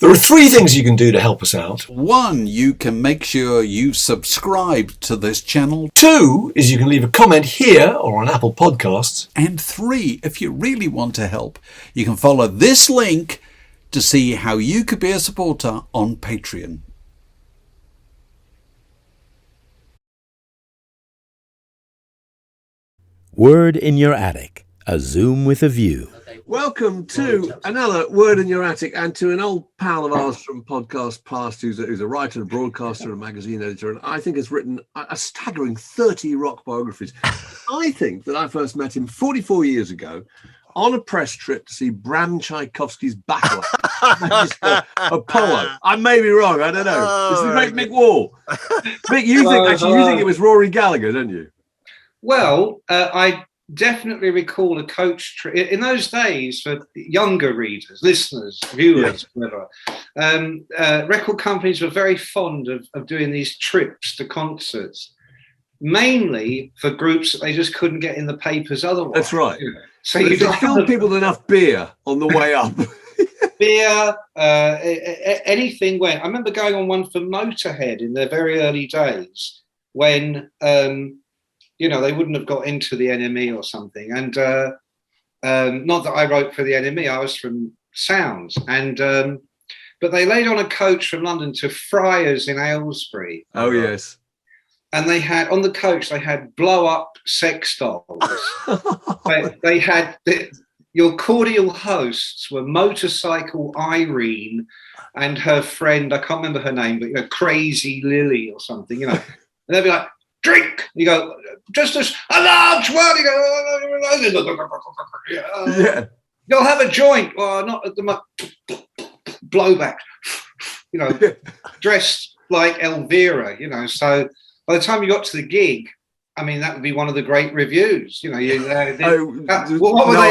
There are three things you can do to help us out. 1, you can make sure you subscribe to this channel. 2 is you can leave a comment here or on Apple Podcasts. And 3, if you really want to help, you can follow this link to see how you could be a supporter on Patreon. Word in Your Attic, a Zoom with a view. Welcome to another Word in Your Attic, and to an old pal of ours from Podcast Past, who's a writer, a broadcaster, a magazine editor, and I think has written a staggering 30 rock biographies. I think that I first met him 44 years ago on a press trip to see Bram Tchaikovsky's Battle Apollo. I may be wrong, I don't know. This is the great Mick Wall. Mick, you think it was Rory Gallagher, don't you? Well, I definitely recall a coach trip in those days for younger readers, listeners, viewers, whatever. Record companies were very fond of doing these trips to concerts, mainly for groups that they just couldn't get in the papers otherwise. That's right. You know? So you filled people with enough beer on the way up. Beer, anything went. I remember going on one for Motorhead in their very early days when they wouldn't have got into the NME or something. And not that I wrote for the NME, I was from Sounds. And but they laid on a coach from London to Friars in Aylesbury. Oh, yes. And they had, on the coach, they had blow-up sex dolls. they had, your cordial hosts were Motorcycle Irene and her friend, I can't remember her name, but Crazy Lily or something, And they'd be like, drink. You go, just a large one. You go, yeah. You'll have a joint. Well, not at the blowback. Dressed like Elvira. So by the time you got to the gig, I mean, that would be one of the great reviews. What were they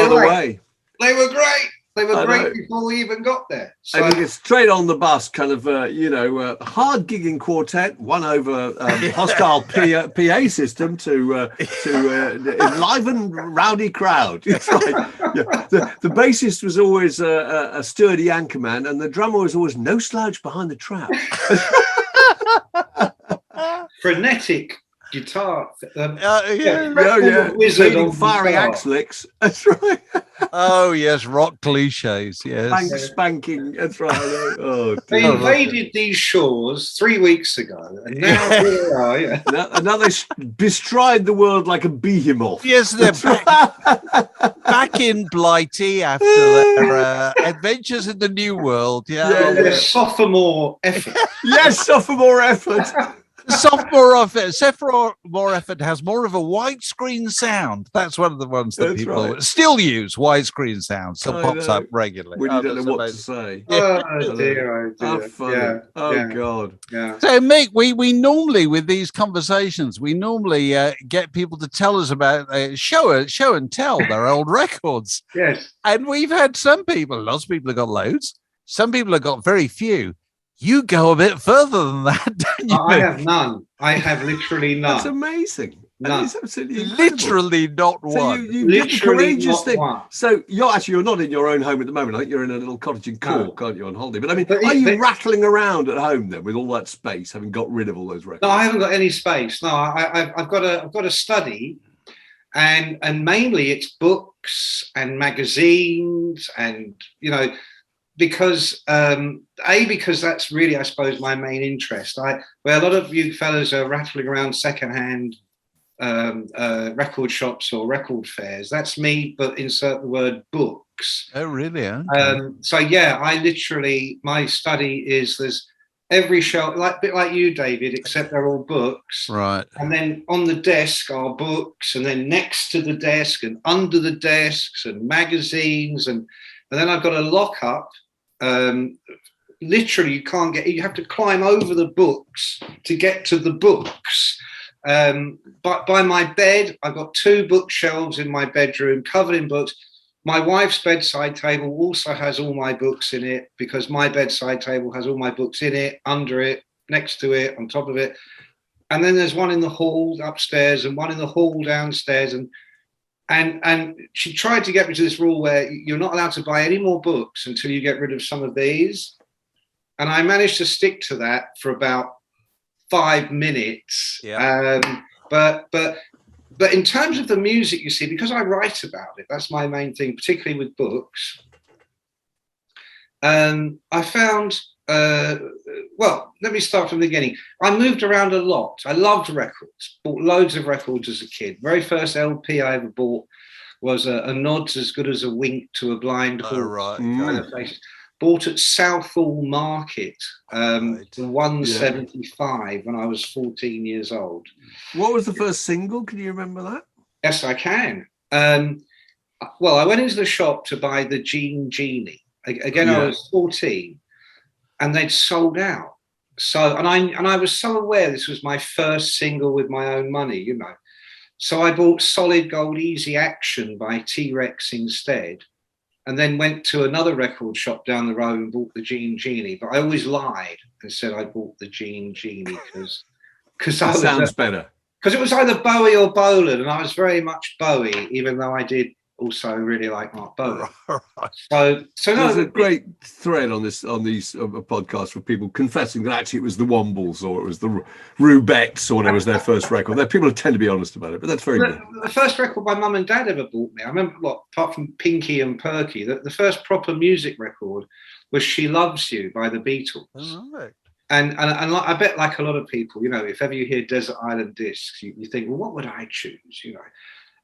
like? They were great. They were great before we even got there. So, and you get straight on the bus, kind of, hard gigging quartet, won over hostile PA system to enliven rowdy crowd. That's right. Yeah. The bassist was always a sturdy anchorman, and the drummer was always no slouch behind the trap. Frenetic guitar. Wizard firing axe licks. That's right. Oh yes, rock clichés. Yes, spanking. That's right. Oh, they invaded these shores 3 weeks ago, and now here they are. Yeah. Now they bestride the world like a behemoth. Yes, they're back in Blighty after their adventures in the New World. Yeah. Sophomore effort. Yes, sophomore effort. Sophomore effort has more of a widescreen sound. That's one of the ones that people still use. Widescreen sound still pops up regularly. When you don't know what to say. Oh dear. How funny. Yeah. God. Yeah. So, Mick, we normally, with these conversations, we normally get people to tell us about show and tell their old records. Yes. And we've had lots of people have got loads. Some people have got very few. You go a bit further than that, don't you? I have none. I have literally none. That's amazing. None. That is absolutely incredible. Literally not one. So you did the courageous thing. One. So you're not in your own home at the moment. I think you're in a little cottage in Cork, aren't you, on holiday? But I mean, are you rattling around at home then with all that space, having got rid of all those records? No, I haven't got any space. No, I've got a study, and mainly it's books and magazines, and because because that's really, I suppose, my main interest. Where a lot of you fellas are rattling around secondhand record shops or record fairs, that's me, but insert the word books. Oh, really? Okay. So yeah, my study is there's every shelf, a bit like you, David, except they're all books. Right. And then on the desk are books, and then next to the desk and under the desks and magazines, and then I've got a lockup. Literally, you have to climb over the books to get to the books. But by my bed, I've got 2 bookshelves in my bedroom covered in books. My wife's bedside table also has all my books in it, because my bedside table has all my books in it, under it, next to it, on top of it. And then there's one in the hall upstairs and one in the hall downstairs. And she tried to get me to this rule where you're not allowed to buy any more books until you get rid of some of these. and I managed to stick to that for about 5 minutes. Yeah. But in terms of the music, you see, because I write about it, that's my main thing, particularly with books. I found, well, let me start from the beginning. I moved around a lot. I loved records, bought loads of records as a kid. Very first LP I ever bought was a Nod's As Good As a Wink to a Blind Horse. Right. Kind of places. Bought at Southall Market for £1.75 when I was 14 years old. What was the first single? Can you remember that? Yes, I can. Well, I went into the shop to buy the Jean Genie. Again, I was 14, and they'd sold out. So, and I was so aware this was my first single with my own money, you know. So I bought Solid Gold Easy Action by T-Rex instead, and then went to another record shop down the road and bought the Jean Genie. But I always lied and said I bought the Jean Genie because that sounds better. Because it was either Bowie or Bolan, and I was very much Bowie, even though I did also really like Mark Bolan. So there's a great thread on these podcasts for people confessing that actually it was the Wombles or it was the Rubettes or whatever was their first record. There people tend to be honest about it, but that's very good. The first record my mum and dad ever bought me, I remember, apart from Pinky and Perky, the first proper music record was She Loves You by the Beatles. Oh, right. And I bet, like a lot of people, you know, if ever you hear Desert Island Discs, you think, well, what would I choose, you know?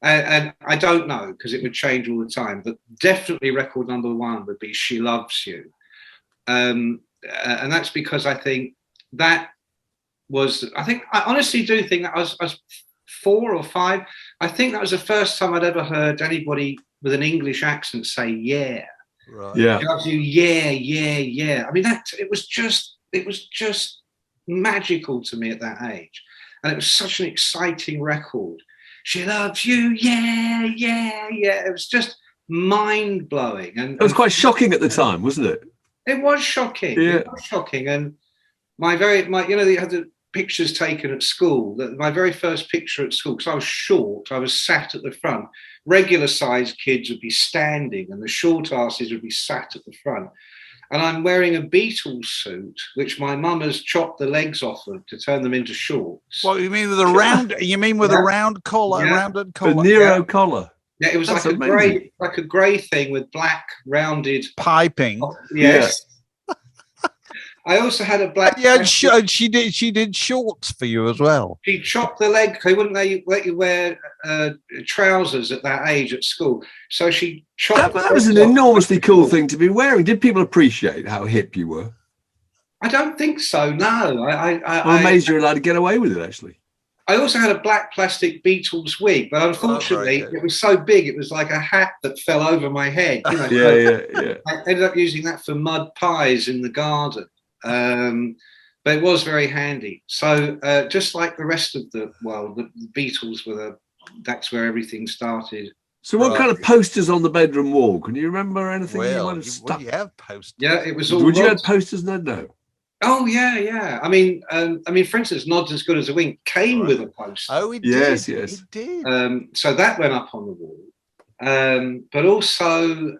And I don't know, because it would change all the time, but definitely record number one would be She Loves You. And that's because I think that was, I honestly do think that I was 4 or 5. I think that was the first time I'd ever heard anybody with an English accent say, yeah. Right. Yeah. She loves you, yeah, yeah, yeah. I mean, it was just magical to me at that age. And it was such an exciting record. She loves you, yeah, yeah, yeah. It was just mind-blowing. And it was quite shocking at the time, wasn't it? It was shocking. Yeah. It was shocking. And you know, they had the pictures taken at school. My very first picture at school, because I was short, I was sat at the front. Regular-sized kids would be standing, and the short asses would be sat at the front. And I'm wearing a Beatles suit, which my mum has chopped the legs off of to turn them into shorts. What you mean with a round? You mean with a round collar, a rounded collar, a Nero collar? Yeah, it was like a grey thing with black rounded piping. Yes. Yeah. I also had a black. Yeah, she did shorts for you as well. She chopped the leg. They wouldn't let you wear trousers at that age at school. So she chopped. That was an enormously cool thing to be wearing. Did people appreciate how hip you were? I don't think so. No, I'm amazed you're allowed to get away with it. Actually, I also had a black plastic Beatles wig, but unfortunately, it was so big it was like a hat that fell over my head. You know, yeah. I ended up using that for mud pies in the garden. But it was very handy. So just like the rest of the world, the Beatles that's where everything started. So what kind of posters on the bedroom wall? Can you remember anything you might have stuck? You have posters. Yeah, it was all. Would you have posters? No. Oh yeah. I mean, for instance, Nod's As Good As a Wink came with a poster. Oh, it did. Yes. It did. So that went up on the wall. But also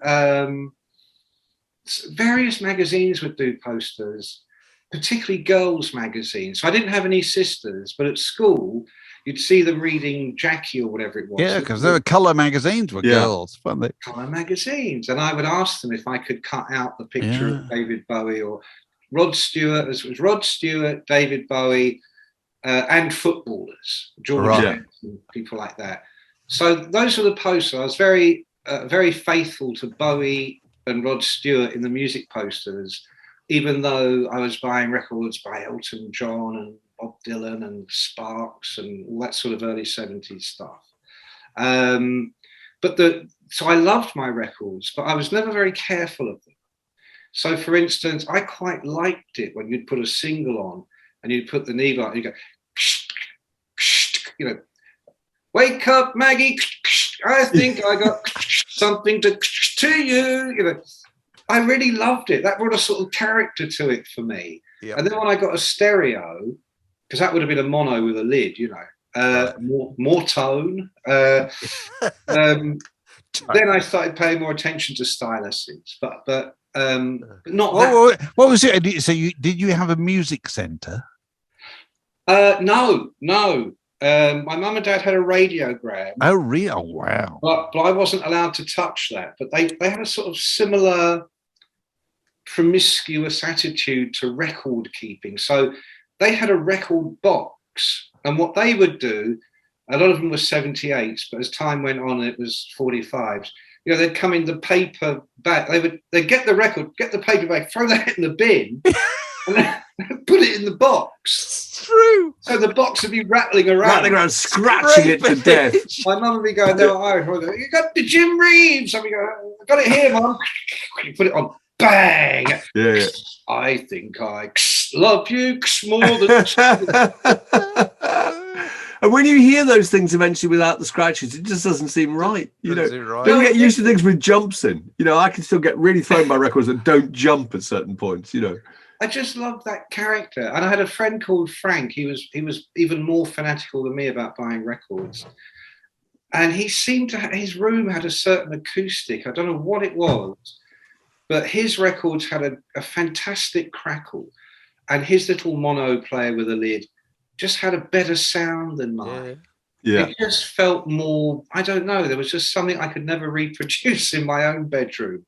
various magazines would do posters, particularly girls' magazines. So I didn't have any sisters, but at school you'd see them reading Jackie or whatever it was. Yeah, because there were colour magazines with girls, weren't they? Colour magazines, and I would ask them if I could cut out the picture of David Bowie or Rod Stewart. It was Rod Stewart, David Bowie, and footballers, George Benson, people like that. So those were the posters. I was very, very faithful to Bowie and Rod Stewart in the music posters, even though I was buying records by Elton John and Bob Dylan and Sparks and all that sort of early 70s stuff. So I loved my records, but I was never very careful of them. So for instance, I quite liked it when you'd put a single on and you'd put the needle on and you go, you know, wake up, Maggie, I think I got something to you, you know. I really loved it. That brought a sort of character to it for me. Yep. And then when I got a stereo, because that would have been a mono with a lid, you know, more tone. Then I started paying more attention to styluses. But But not that. What was it? So did you have a music centre? No. My mum and dad had a radiogram. Oh, really? Oh, wow. But I wasn't allowed to touch that. But they had a sort of similar promiscuous attitude to record keeping. So they had a record box, and what they would do, a lot of them were 78s, but as time went on, it was 45s. You know, they'd come in the paper bag. They'd get the record, get the paper bag, throw that in the bin, and then put it in the box. It's true. So the box would be rattling around, scratching it to death. My mum would be going, "No, Irish." I'd go, "You got the Jim Reeves?" I'd be going, "I got it here, Mum." You put it on, bang. Yeah. I think I love you more than. And when you hear those things eventually without the scratches, it just doesn't seem right. You know, Right. don't get used to things with jumps in. You know, I can still get really thrown by records that don't jump at certain points. You know, I just loved that character, and I had a friend called Frank. He was even more fanatical than me about buying records, and he seemed to his room had a certain acoustic. I don't know what it was, but his records had a fantastic crackle, and his little mono player with a lid just had a better sound than mine. yeah. It just felt more, I don't know, there was just something I could never reproduce in my own bedroom.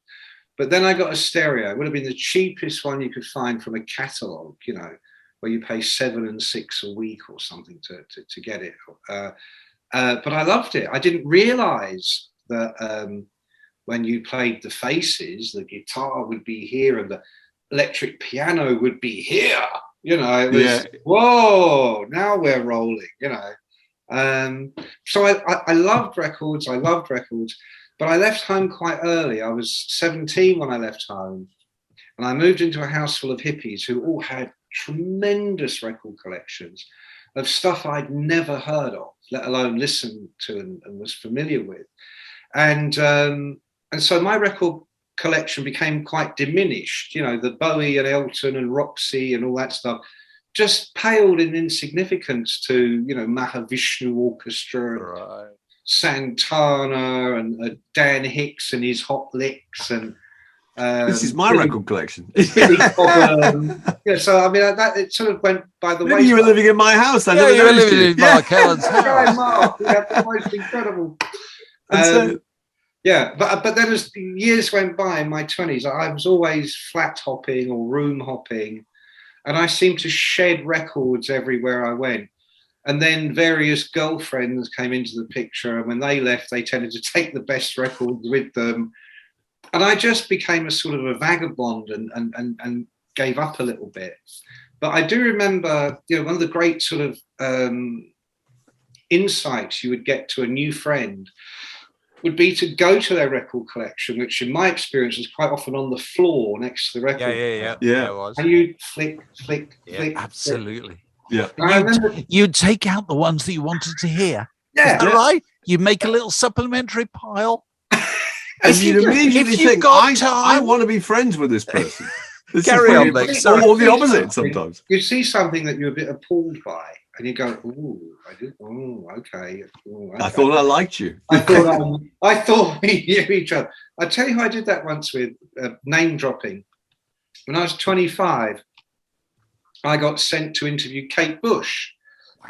But then I got a stereo. It would have been the cheapest one you could find from a catalogue, you know, where you pay $7 and $6 a week or something to get it. But I loved it. I didn't realise that when you played the Faces, the guitar would be here and the electric piano would be here. You know, it was, whoa, now we're rolling, you know. So I loved records. But I left home quite early. I was 17 when I left home. And I moved into a house full of hippies who all had tremendous record collections of stuff I'd never heard of, let alone listened to and was familiar with. And so my record collection became quite diminished. You know, the Bowie and Elton and Roxy and all that stuff just paled in insignificance to, you know, Mahavishnu Orchestra, right, Santana and Dan Hicks and his Hot Licks and this is my record collection. Yeah, so I mean that it sort of went by the way. You were living in my house. I never you were noticed living in Mark Ellen's house. Mark, we have the most incredible. Yeah, but then as the years went by in my 20s, I was always flat hopping or room hopping, and I seemed to shed records everywhere I went. And then various girlfriends came into the picture, and when they left, they tended to take the best records with them. And I just became a sort of a vagabond and gave up a little bit. But I do remember, you know, one of the great sort of insights you would get to a new friend would be to go to their record collection, which in my experience was quite often on the floor next to the record. Yeah. It was. And you'd flick. Absolutely. Yeah. You'd take out the ones that you wanted to hear. Yeah. Is that right? You'd make a little supplementary pile. And you'd immediately think, I want to be friends with this person. This Carry on, Or the opposite sometimes. You see something that you're a bit appalled by, and you go, "Ooh, I did. Oh, okay. Ooh, okay. I thought I liked you. I thought we knew each other." I tell you how I did that once with name dropping. When I was 25, I got sent to interview Kate Bush,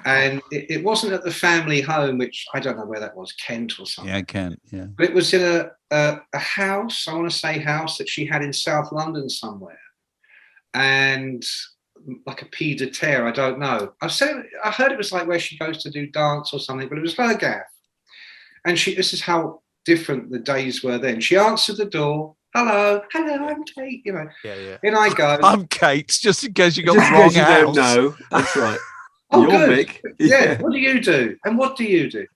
and it wasn't at the family home, which I don't know where that was, Kent or something. Yeah, Kent. Yeah, but it was in a house. I want to say house that she had in South London somewhere. And like a pied de terre, I don't know. I heard it was like where she goes to do dance or something, but it was her gaff. And this is how different the days were then. She answered the door. Hello, I'm Kate. You know. Yeah. In I go. I'm Kate, just in case you got Just the wrong in case you house. don't know. That's right. Oh, You're good. Mick. Yeah. What do you do? And what do you do?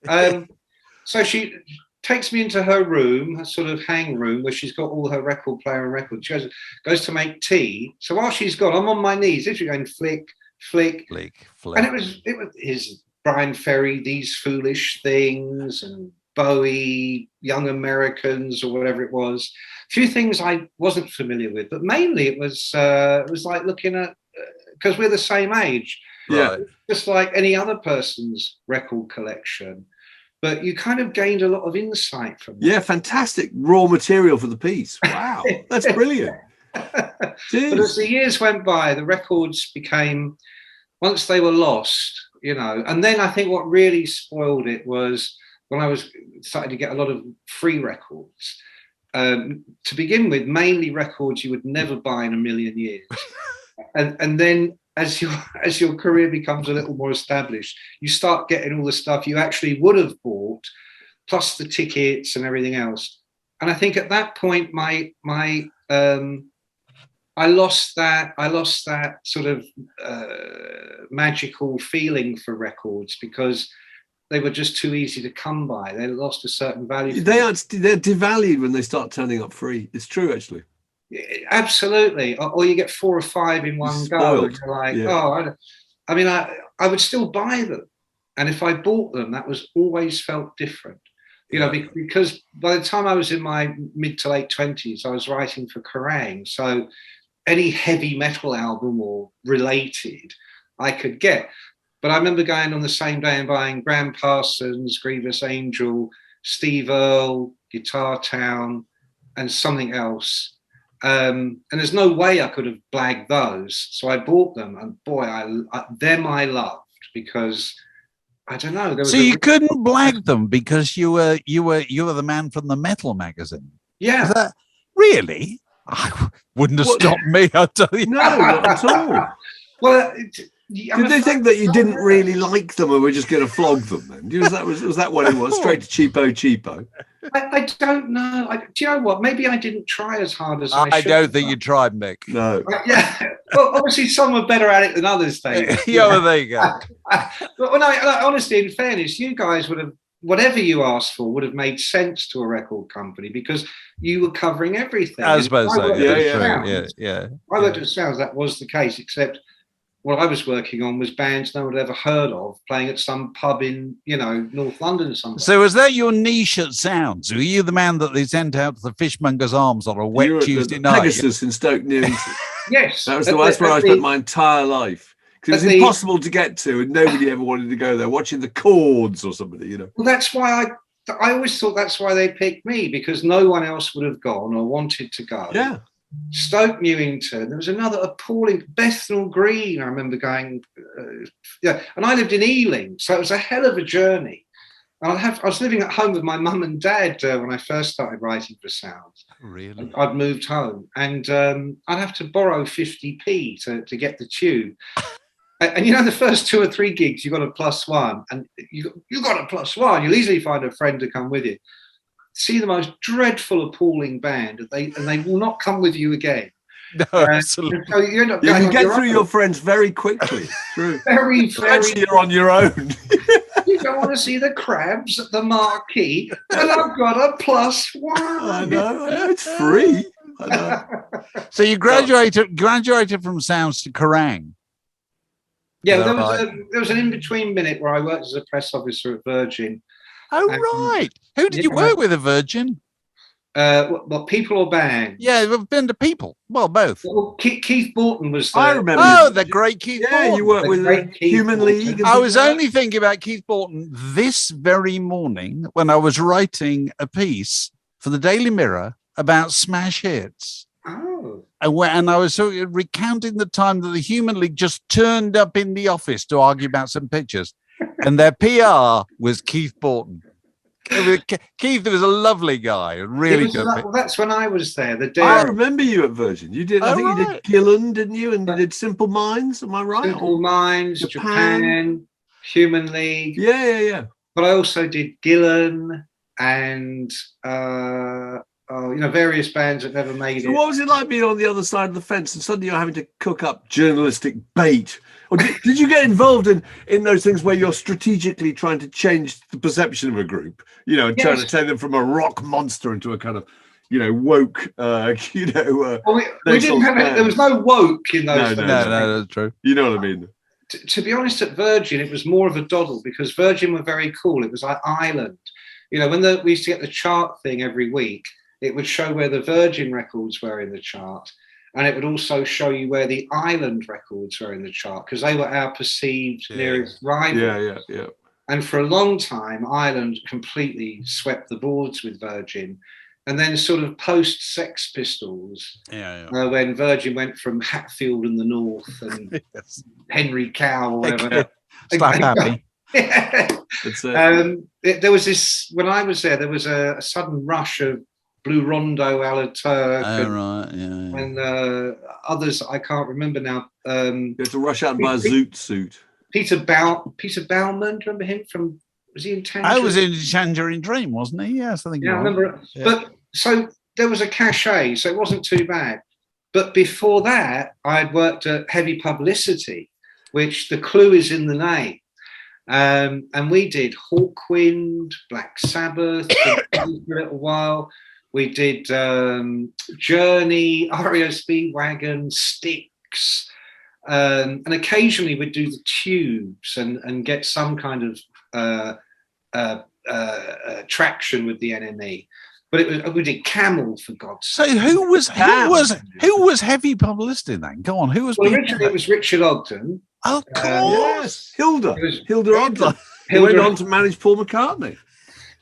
So she takes me into her room, her sort of hang room, where she's got all her record player and records. She goes to make tea. So while she's gone, I'm on my knees, literally going flick. And it was his Brian Ferry, These Foolish Things, and Bowie, Young Americans, or whatever it was. A few things I wasn't familiar with, but mainly it was like looking at, because we're the same age. Yeah. Just like any other person's record collection. But you kind of gained a lot of insight from that. Yeah, fantastic raw material for the piece. Wow, that's brilliant. But as the years went by, the records became, once they were lost, and then I think what really spoiled it was when I was starting to get a lot of free records. To begin with, mainly records you would never buy in a million years. And then as your career becomes a little more established, you start getting all the stuff you actually would have bought, plus the tickets and everything else. And I think at that point, I lost that sort of magical feeling for records because they were just too easy to come by. They lost a certain value. They're devalued when they start turning up free. It's true, actually. Absolutely. Or you get 4 or 5 in one go. And you're like, I would still buy them. And if I bought them, that was always felt different. Because by the time I was in my mid to late 20s, I was writing for Kerrang. So any heavy metal album or related I could get. But I remember going on the same day and buying Graham Parsons, Grievous Angel, Steve Earle, Guitar Town, and something else. And there's no way I could have blagged those. So I bought them, and boy, them I loved because I don't know. So you couldn't blag them because you were the man from the metal magazine. Yeah. Really? I wouldn't have stopped me, I'll tell you. No, not at all. Well, did they think that you didn't really like them and were just going to flog them then? Was that what it was? Straight to cheapo? I don't know. Do you know what? Maybe I didn't try as hard as I should. I don't think you tried, Mick. No. Yeah. Well, obviously some were better at it than others, Dave. Yeah, well, there you go. But honestly, in fairness, you guys would have, whatever you asked for would have made sense to a record company because you were covering everything. I suppose so. Yeah. I worked at Sounds, that was the case, except what I was working on was bands no one had ever heard of playing at some pub in, North London or something. So was that your niche at Sounds? Were you the man that they sent out to the Fishmonger's Arms on a wet Tuesday night? Pegasus in Stoke Newington. Yes. That's where I spent my entire life. Because it was impossible to get to and nobody ever wanted to go there, watching the Chords or somebody, Well, that's why I always thought that's why they picked me, because no one else would have gone or wanted to go. Yeah. Stoke Newington. There was another appalling Bethnal Green. I remember going, and I lived in Ealing, so it was a hell of a journey. I was living at home with my mum and dad when I first started writing for Sounds. Really? I'd moved home, and I'd have to borrow 50p to get the tube. And the first 2 or 3 gigs, you got a +1, and you got a +1. You'll easily find a friend to come with you. See the most dreadful, appalling band, and they will not come with you again. No, absolutely. So you end up you going get on through your friends very quickly. True. very, Actually, you're on your own. You don't want to see the Crabs at the Marquee, and I've got a +1. I know. It's free. I know. So you graduated from Sounds to Kerrang. Yeah, there was an in-between minute where I worked as a press officer at Virgin. Oh, right. Who did you work with at Virgin? What, people or band? Yeah, we've been to people. Well, both. Well, Keith Morton was there. I remember. Oh, the great Keith Morton. Yeah, you worked with Human League. I was only thinking about Keith Morton this very morning when I was writing a piece for the Daily Mirror about smash hits. Oh. And I was sort of recounting the time that the Human League just turned up in the office to argue about some pictures. And their PR was Keith Morton. Keith was a lovely guy, really good. That's when I was there. The day I remember you at Virgin. You did. I think you did Gillan, didn't you? And you did Simple Minds. Am I right? Simple Minds, Japan, Human League. Yeah. But I also did Gillan and various bands that never made it. So what was it like being on the other side of the fence and suddenly you're having to cook up journalistic bait? Or did you get involved in those things where you're strategically trying to change the perception of a group, and trying to take them from a rock monster into a kind of, woke, we didn't have it. There was no woke in those days. No, that's true. You know what I mean? To be honest, at Virgin, it was more of a doddle because Virgin were very cool. It was like Ireland. When we used to get the chart thing every week, it would show where the Virgin records were in the chart. And it would also show you where the Island records were in the chart because they were our perceived nearest rival. Yeah. And for a long time, Ireland completely swept the boards with Virgin. and then sort of post Sex Pistols, when Virgin went from Hatfield in the north and Henry Cow or whatever. Slap happy. There was this, when I was there was a sudden rush of Blue Rondo, Alaturk, and others I can't remember now. You had to rush out and buy a Zoot suit. Peter Baumann, do you remember him from? Was he in Tangerine? I was in Tangerine Dream, wasn't he? Yes, I think. Yeah, I remember. Yeah. But so there was a cachet, so it wasn't too bad. But before that, I had worked at Heavy Publicity, which the clue is in the name. And we did Hawkwind, Black Sabbath for a little while. We did Journey, REO Speedwagon, Styx, and occasionally we'd do the Tubes and get some kind of traction with the NME. But we did Camel, for God's sake. So who was Heavy Publicity then? Go on, who was? Well, originally it was Richard Ogden. Oh, of course. Yes, Hilda Ogden. He went on to manage Paul McCartney.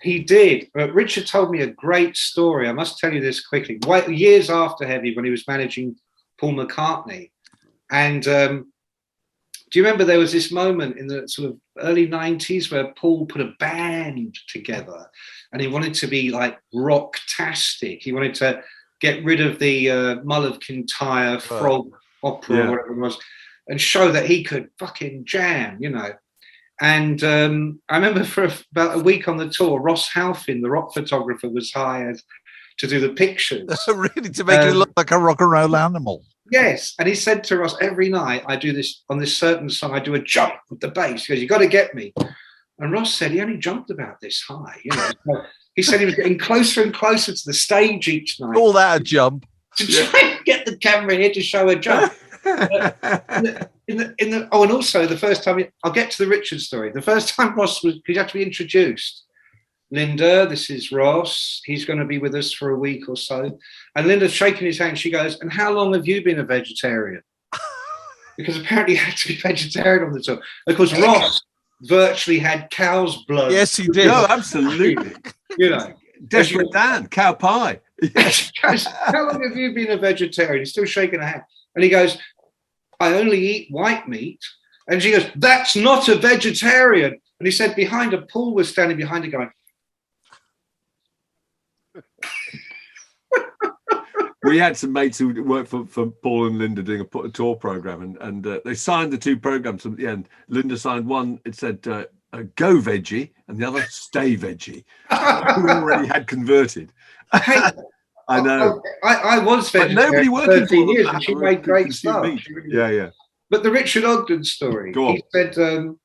He did. But Richard told me a great story. I must tell you this quickly. Years after Heavy, when he was managing Paul McCartney, and do you remember there was this moment in the sort of early 90s where Paul put a band together and he wanted to be like rock-tastic. He wanted to get rid of the Mull of Kintyre frog opera or whatever it was and show that he could fucking jam, you know. And I remember for about a week on the tour, Ross Halfin, the rock photographer, was hired to do the pictures. Really, to make it look like a rock and roll animal. Yes, and he said to Ross, every night I do this, on this certain song, I do a jump with the bass. He goes, you got to get me. And Ross said he only jumped about this high. You know, so he said he was getting closer and closer to the stage each night. All that a jump. To try and get the camera here to show a jump. And also the first time, I'll get to the Richard story. The first time Ross he had to be introduced. Linda, this is Ross. He's going to be with us for a week or so. And Linda's shaking his hand. She goes, and how long have you been a vegetarian? Because apparently you had to be vegetarian on the tour. Of course, Ross virtually had cow's blood. Yes, he did. No, absolutely. You know. Desperate Dan, cow pie. She goes, how long have you been a vegetarian? He's still shaking her hand. And he goes, I only eat white meat. And she goes, that's not a vegetarian. And he said behind her, Paul was standing behind her going, we had some mates who worked for Paul and Linda doing a tour program, and they signed the two programs at the end. Linda signed one, it said go veggie, and the other stay veggie, who already had converted. I know. I was vegetarian. But nobody working 13 for years, them. and she made great stuff. Yeah. But the Richard Ogden story, Go on.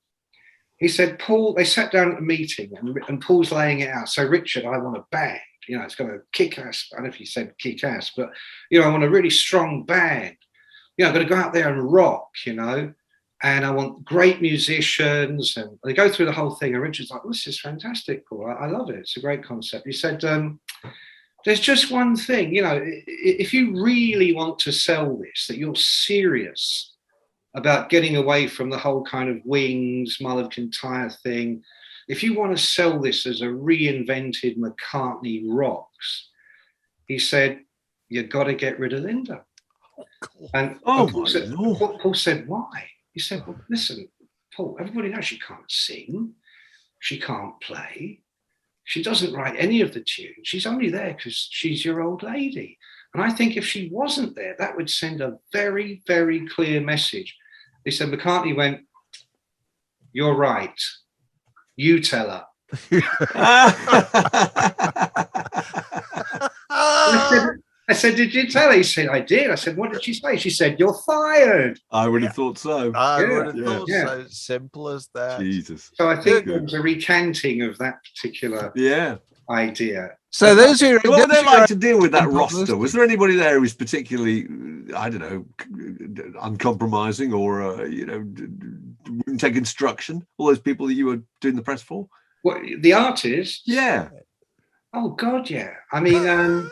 he said, Paul, they sat down at a meeting and Paul's laying it out. So, Richard, I want a band. You know, it's got a kick-ass. I don't know if he said kick-ass, but, you know, I want a really strong band. You know, I'm going to go out there and rock, you know, and I want great musicians. And they go through the whole thing. And Richard's like, this is fantastic, Paul. I love it. It's a great concept. He said, there's just one thing, you know, if you really want to sell this, that you're serious about getting away from the whole kind of Wings, Mull of Kintyre thing, if you want to sell this as a reinvented McCartney rocks, he said, you've got to get rid of Linda. And Paul said, why? He said, well, listen, Paul, everybody knows she can't sing, she can't play, she doesn't write any of the tunes. She's only there because she's your old lady. And I think if she wasn't there, that would send a very, very clear message. He said, McCartney went, you're right. You tell her. I said, did you tell her? He said, I did. I said, what did she say? She said, you're fired. I would have thought so. I would have thought so. Simple as that. Jesus. So I think there was a recanting of that particular idea. So those who what would they like to deal with that roster? Was there anybody there who was particularly, I don't know, uncompromising or, you know, wouldn't take instruction? All those people that you were doing the press for? What, the artists? Yeah. Oh, God, yeah. I mean,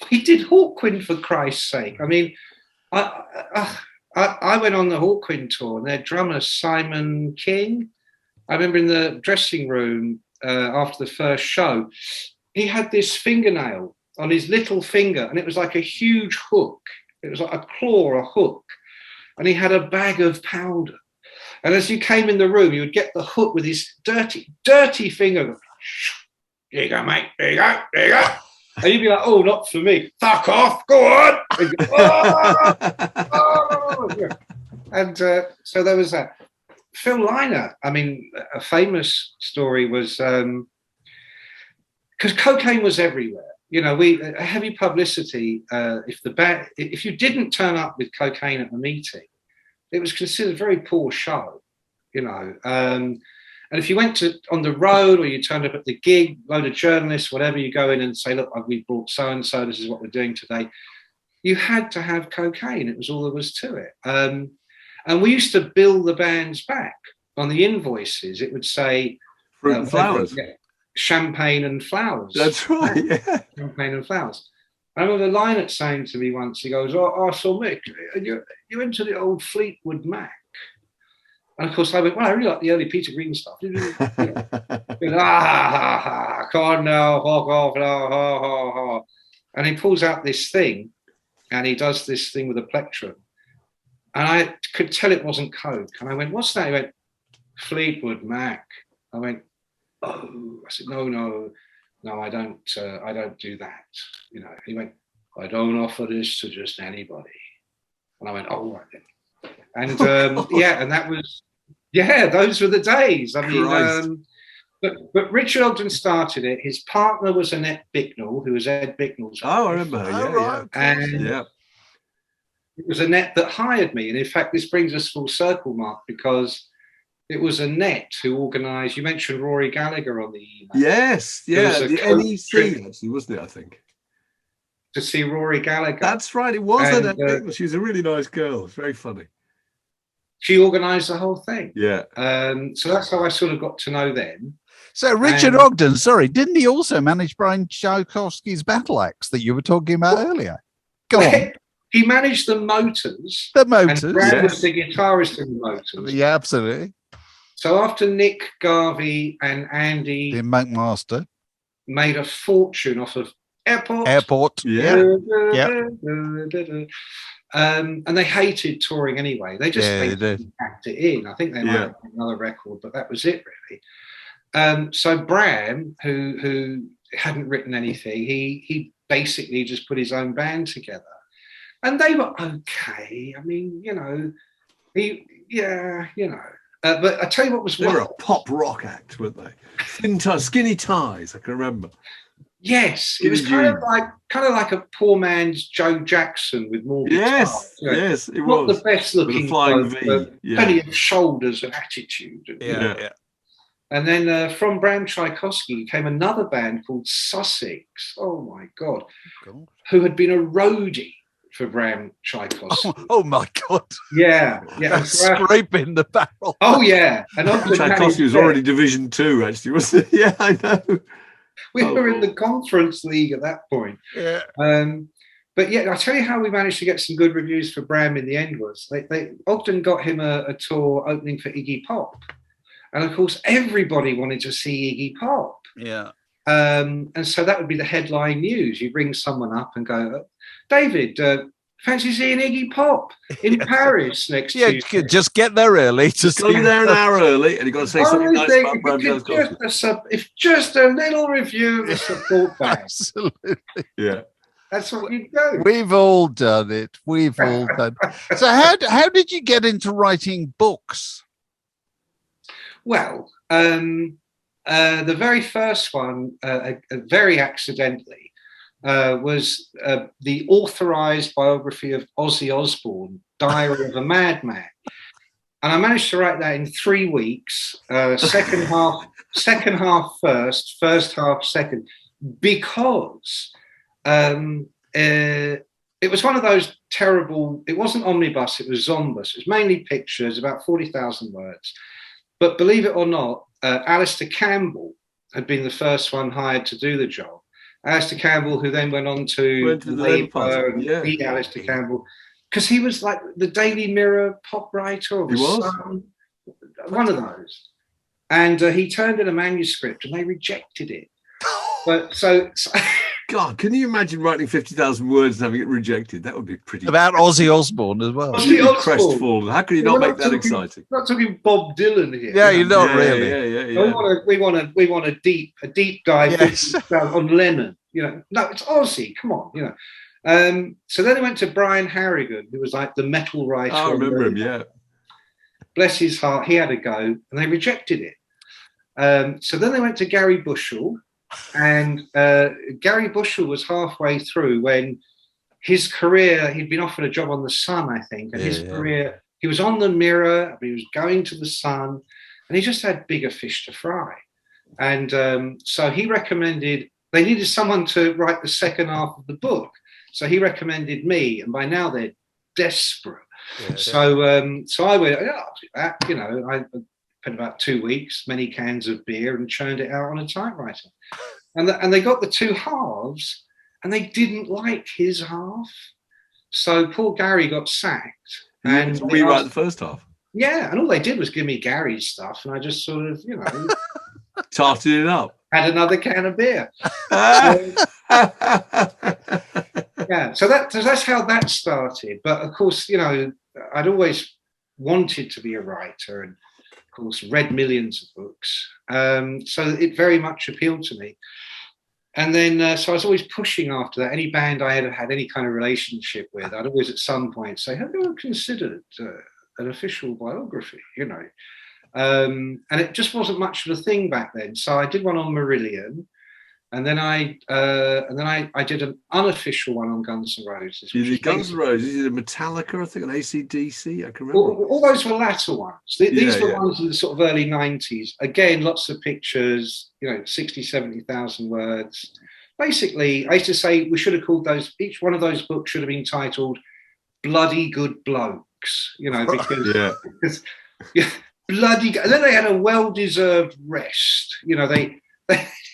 he did Hawkwind, for Christ's sake. I mean, I went on the Hawkwind tour, and their drummer, Simon King, I remember in the dressing room after the first show, he had this fingernail on his little finger, and it was like a huge hook. It was like a claw, a hook. And he had a bag of powder. And as you came in the room, you would get the hook with his dirty, dirty finger. There you go, mate. There you go. There you go. And you'd be like, oh, not for me. Fuck off. Go on. And, go, oh. And so there was that. Phil Lynott, I mean, a famous story was because cocaine was everywhere. You know, heavy publicity. If you didn't turn up with cocaine at the meeting, it was considered a very poor show. You know, and if you went on the road or you turned up at the gig, load of journalists, whatever, you go in and say, look, we brought so and so. This is what we're doing today. You had to have cocaine. It was all there was to it. And we used to bill the bands back on the invoices. It would say fruit and flowers. Champagne and flowers. That's right, yeah. Champagne and flowers. I remember Lynott saying to me once, he goes, oh, so Mick, you into the old Fleetwood Mac? And of course I went, well, I really like the early Peter Green stuff. Come on now, fuck off now, ha, ha, ha. And he pulls out this thing, and he does this thing with a plectrum. And I could tell it wasn't coke. And I went, what's that? He went, Fleetwood Mac. I went, oh. I said, no, I don't do that. You know. He went, I don't offer this to just anybody. And I went, oh, right then. And and that was, those were the days. I mean, but Richard Ogden started it. His partner was Annette Bicknell, who was Ed Bicknell's wife. Oh, I remember her. Yeah, right. And it was Annette that hired me. And in fact, this brings us full circle, Mark, because it was Annette who organised. You mentioned Rory Gallagher on the email. Yes, yeah, the NEC, actually, wasn't it? I think to see Rory Gallagher. That's right. It was Annette Bicknell. She was a really nice girl. It's very funny. She organised the whole thing. Yeah. So that's how I sort of got to know them. So Richard Ogden, didn't he also manage Brian Tchaikovsky's Battle Axe that you were talking about earlier? Go on. He managed the Motors. The Motors. And Brad was the guitarist in the Motors. Yeah, absolutely. So after Nick, Garvey and Andy, the Master, made a fortune off of Airport. Yeah. And they hated touring anyway. They just packed it in. I think they might have another record, but that was it really. So Bram, who hadn't written anything, he basically just put his own band together. And they were okay. I mean, you know, but I tell you what was they were a pop rock act, weren't they? Skinny ties, I can remember. Yes, it was kind of like a poor man's Joe Jackson with more guitar. Yes, it was. Not the best looking, flying V. Plenty of shoulders and attitude. Yeah. And then from Bram Tchaikovsky came another band called Sussex. Oh my God. Who had been a roadie for Bram Tchaikovsky. Oh my God. Yeah. Scraping the barrel. Oh yeah. And Tchaikovsky was already Division 2, actually, wasn't it? Yeah, I know. We were in the Conference League at that point. Yeah. But yeah, I'll tell you how we managed to get some good reviews for Bram in the end was they Ogden got him a tour opening for Iggy Pop. And of course, everybody wanted to see Iggy Pop. Yeah. And so that would be the headline news. You bring someone up and go, David, fancy seeing Iggy Pop in Paris next Tuesday? Just get there early. Go there an hour early, and you've got to say something nice about Bram Tchaikovsky. If just a little review of the support band. Absolutely. Yeah. That's what you do. We've all done it. We've all done it. So how did you get into writing books? Well, the very first one, very accidentally, was the authorised biography of Ozzy Osbourne, Diary of a Madman. And I managed to write that in 3 weeks, second half first half second, because it was one of those terrible, it wasn't omnibus, it was zombus. It was mainly pictures, about 40,000 words. But believe it or not, Alistair Campbell had been the first one hired to do the job. Alistair Campbell, who then went on to Labour and beat Alistair Campbell, because he was like the Daily Mirror pop writer, or the Sun, one of those. And he turned in a manuscript and they rejected it. So God, can you imagine writing 50,000 words and having it rejected? That would be pretty. About Ozzy Osbourne as well. Ozzy Osbourne. Crestfallen. How can you not make that exciting? We're not talking Bob Dylan here. Yeah, you're not really. Yeah. We want a deep dive Yes. on Lennon. No, it's Ozzy. Come on, So then they went to Brian Harrigan, who was like the metal writer. I remember him. Yeah. Bless his heart, he had a go, and they rejected it. So then they went to Gary Bushell, and Gary Bushell was halfway through when his career, he'd been offered a job on The Sun, I think, and his career, he was on the Mirror, he was going to The Sun, and he just had bigger fish to fry. And so he recommended, they needed someone to write the second half of the book. So he recommended me, and by now they're desperate. So I went, I'll do that. I spent about 2 weeks, many cans of beer, and churned it out on a typewriter. And they got the two halves, and they didn't like his half. So poor Gary got sacked. And rewrite the first half. Yeah, and all they did was give me Gary's stuff, and I just sort of, tarted it up. had another can of beer. Yeah, so that's how that started. But of course, I'd always wanted to be a writer, and of course read millions of books. So it very much appealed to me. And then, so I was always pushing after that. Any band I had any kind of relationship with, I'd always at some point say, have you ever considered an official biography, And it just wasn't much of a thing back then. So I did one on Marillion, and then I did an unofficial one on Guns N' Roses. You did Guns N' Roses, you did Metallica, I think, an AC/DC, I can remember. All those were latter ones. These were ones in the sort of early 90s. Again, lots of pictures, 60, 70,000 words. Basically, I used to say we should have called each one of those books should have been titled Bloody Good Blokes, because bloody, and then they had a well-deserved rest. They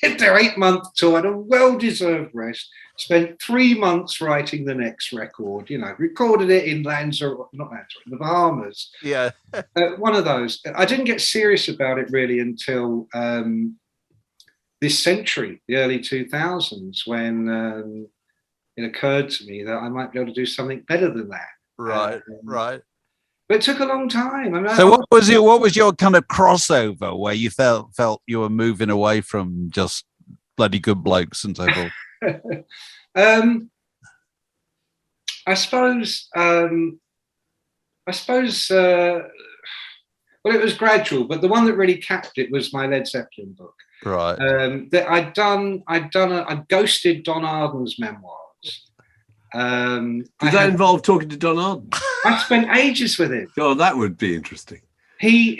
did their 8-month tour, had a well-deserved rest, spent 3 months writing the next record, recorded it in the Bahamas. Yeah. One of those. I didn't get serious about it really until this century, the early 2000s, when it occurred to me that I might be able to do something better than that. Right. But it took a long time. So what was your kind of crossover where you felt you were moving away from just bloody good blokes and so forth? I suppose well, it was gradual, but the one that really capped it was my Led Zeppelin book. Right. That I'd ghosted Don Arden's memoirs. Did that involve talking to Don Arden? I spent ages with him. Oh, that would be interesting. He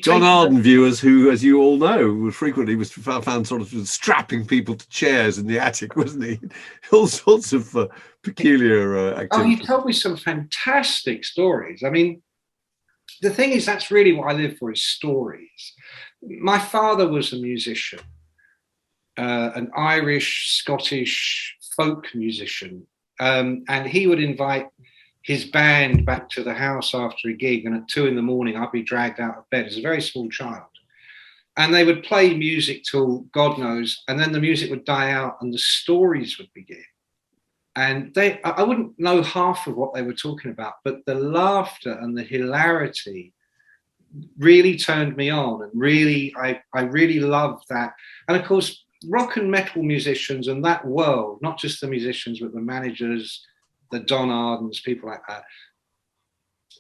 John Arden, viewers, who, as you all know, was found sort of strapping people to chairs in the attic, wasn't he? All sorts of peculiar activities. Oh, he told me some fantastic stories. I mean, the thing is, that's really what I live for, is stories. My father was a musician, an Irish, Scottish folk musician, and he would invite his band back to the house after a gig, and at 2 a.m, I'd be dragged out of bed as a very small child, and they would play music till God knows, and then the music would die out and the stories would begin. And I wouldn't know half of what they were talking about, but the laughter and the hilarity really turned me on, and really I really loved that. And of course, rock and metal musicians and that world, not just the musicians, but the managers, the Don Ardens, people like that,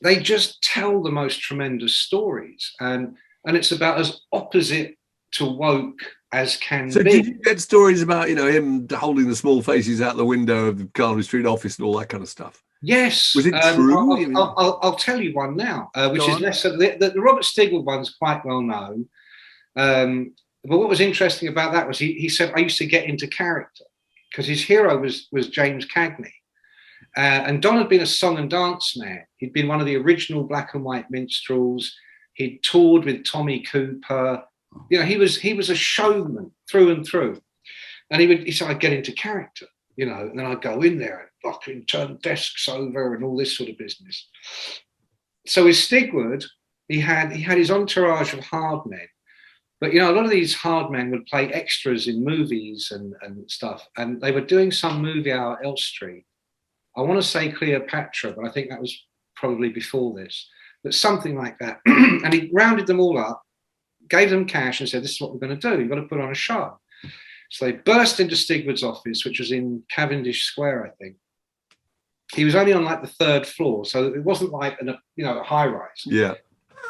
they just tell the most tremendous stories. And it's about as opposite to woke as can be. So did you get stories about, him holding the small faces out the window of the Carnaby Street office and all that kind of stuff? Yes. Was it true? I'll tell you one now, which is less of the Robert Stigwood one's quite well known. But what was interesting about that was he said, I used to get into character, because his hero was James Cagney. And Don had been a song and dance man. He'd been one of the original black and white minstrels. He'd toured with Tommy Cooper. He was a showman through and through. And he said, I'd get into character, and then I'd go in there and fucking turn desks over and all this sort of business. So with Stigwood, he had his entourage of hard men. But, you know, a lot of these hard men would play extras in movies and stuff. And they were doing some movie out at Elstree. I want to say Cleopatra, but I think that was probably before this. But something like that. And he rounded them all up, gave them cash and said, this is what we're going to do. You've got to put on a show. So they burst into Stigwood's office, which was in Cavendish Square, I think. He was only on like the 3rd floor. So it wasn't like a high rise. Yeah.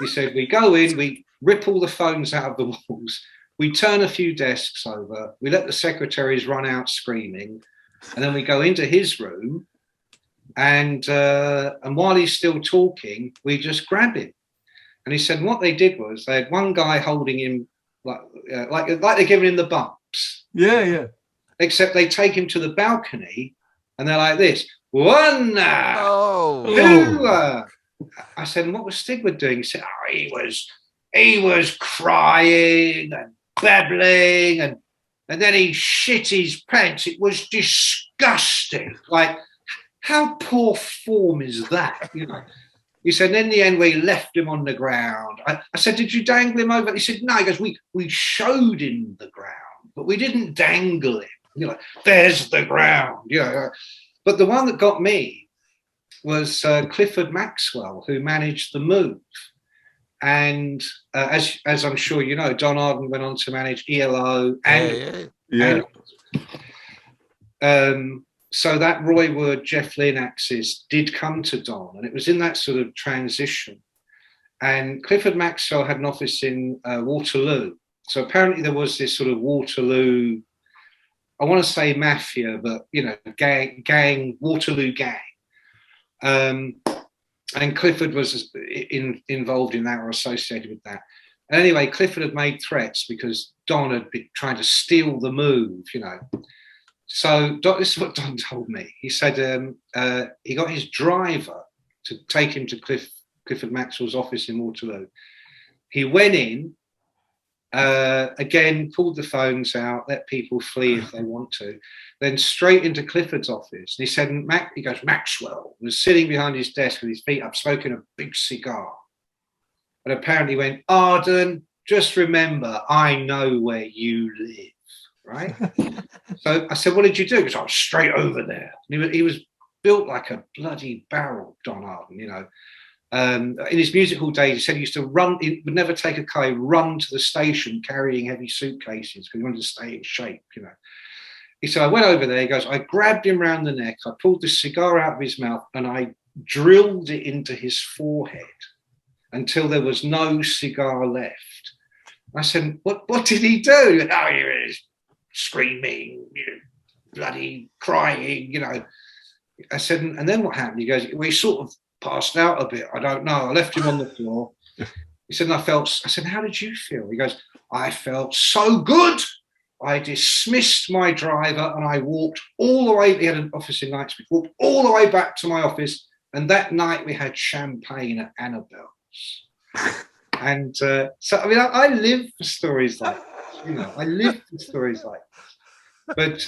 He said, we go in, we rip all the phones out of the walls, we turn a few desks over, we let the secretaries run out screaming, and then we go into his room, and while he's still talking, we just grab him. And he said what they did was they had one guy holding him like they're giving him the bumps. Yeah. Except they take him to the balcony, and they're like this. One, two. I said, and what was Stigwood doing? He said, he was crying and babbling, and then he shit his pants. It was disgusting. Like, how poor form is that? You know. He said, and in the end, we left him on the ground. I said, did you dangle him over? He said, no. He goes, we showed him the ground, but we didn't dangle him. You know, there's the ground. You know. But the one that got me was Clifford Maxwell, who managed the Move. And as I'm sure you know, Don Arden went on to manage ELO and so that Roy Wood, Jeff Lynne axis did come to Don, and it was in that sort of transition. And Clifford Maxwell had an office in Waterloo. So apparently there was this sort of Waterloo, I want to say mafia, but, you know, gang, Waterloo gang. And Clifford was involved in that or associated with that. And anyway, Clifford had made threats because Don had been trying to steal the Move, you know. So this is what Don told me. He said he got his driver to take him to Clifford Maxwell's office in Waterloo. He went in, again, pulled the phones out, let people flee if they want to, then straight into Clifford's office. And he said, Maxwell was sitting behind his desk with his feet up, smoking a big cigar. And apparently went, Arden, just remember, I know where you live, right? So I said, what did you do? Because I was straight over there. And he was built like a bloody barrel, Don Arden, you know. In his musical days, he said he used to run, he would never take a car, he'd run to the station carrying heavy suitcases because he wanted to stay in shape, you know. He said, I went over there, he goes, I grabbed him round the neck, I pulled the cigar out of his mouth and I drilled it into his forehead until there was no cigar left. I said, what did he do? He went, oh, he was screaming, you know, bloody crying, you know. I said, and then what happened? He goes, well, he sort of passed out a bit. I don't know. I left him on the floor. He said, I said, how did you feel? He goes, I felt so good. I dismissed my driver and I walked all the way. He had an office in Knightsbridge, walked all the way back to my office. And that night we had champagne at Annabelle's. And so, I mean, I live for stories like that, you know, I live for stories like that.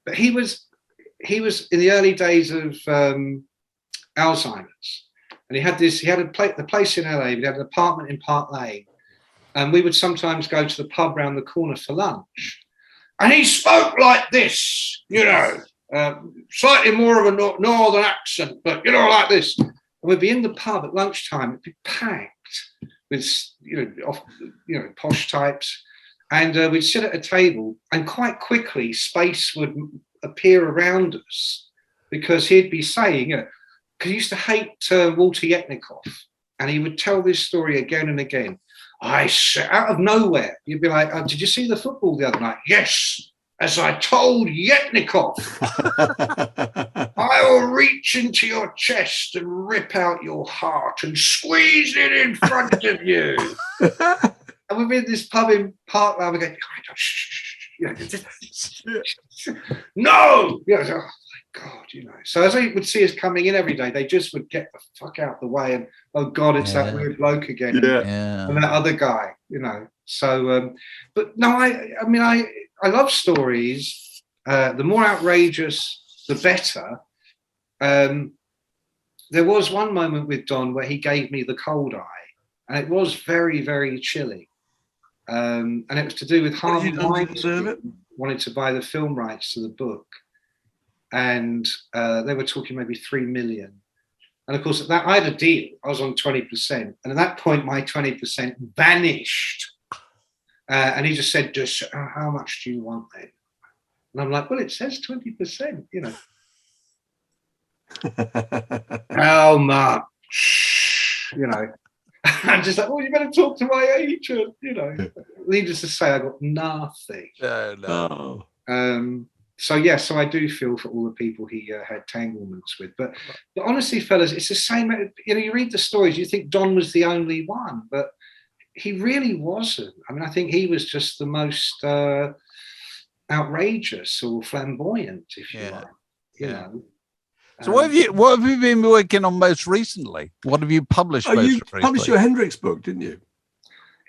But he was in the early days of Alzheimer's, and he had the place in LA. We had an apartment in Park Lane, and we would sometimes go to the pub round the corner for lunch. And he spoke like this, you know, slightly more of a northern accent, but you know, like this. And we'd be in the pub at lunchtime. It'd be packed with posh types, and we'd sit at a table, and quite quickly space would appear around us because he'd be saying, you know, because he used to hate Walter Yetnikoff, and he would tell this story again and again. I said, out of nowhere, you'd be like, oh, did you see the football the other night? Yes, as I told Yetnikoff, I will reach into your chest and rip out your heart and squeeze it in front of you. And we'd be in this pub in Park Lane, we go, no! You know, oh my God, you know. So as they would see us coming in every day, they just would get the fuck out the way and, oh God, it's that weird bloke again. And that other guy, you know. So, but no, I mean, I love stories. The more outrageous, the better. There was one moment with Don where he gave me the cold eye, and it was very, very chilly. And it was to do with What Harvey had you done to deserve it? wanted to buy the film rights to the book, and they were talking maybe 3 million. And of course, I had a deal. I was on 20%, and at that point, my 20% vanished. And he just said, "Just how much do you want then?" And I'm like, "Well, it says 20%, you know." How much? You know. I'm just like, "Oh, you better talk to my agent," you know. Needless to say, I got nothing. No. So I do feel for all the people he had tanglements with. But honestly, fellas, it's the same. You know, you read the stories, you think Don was the only one, but he really wasn't. I mean, I think he was just the most outrageous or flamboyant, if you like. You know. So what have you been working on most recently? What have you published? You published your Hendrix book, didn't you?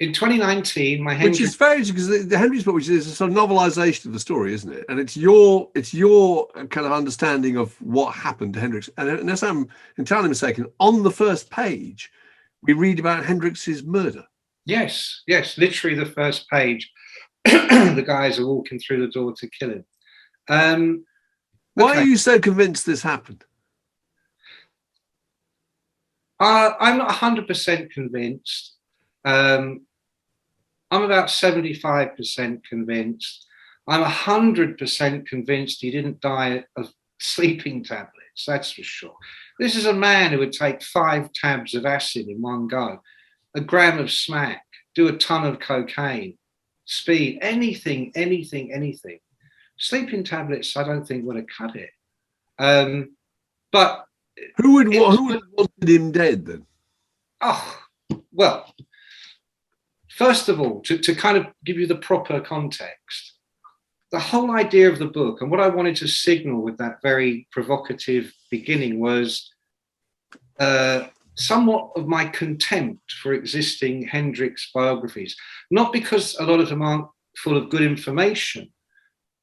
In 2019, my Which is very interesting because the Hendrix book, which is a sort of novelization of the story, isn't it? And it's your kind of understanding of what happened to Hendrix. And unless I'm entirely mistaken, on the first page, we read about Hendrix's murder. Yes, literally the first page. The guys are walking through the door to kill him. Why are you so convinced this happened? I'm not 100% convinced. I'm about 75% convinced. I'm 100% convinced he didn't die of sleeping tablets, that's for sure. This is a man who would take 5 tabs of acid in one go, a gram of smack, do a ton of cocaine, speed, anything. Sleeping tablets, I don't think would have cut it. But who would have wanted him dead then? Oh, well, first of all, to kind of give you the proper context, the whole idea of the book and what I wanted to signal with that very provocative beginning was somewhat of my contempt for existing Hendrix biographies. Not because a lot of them aren't full of good information,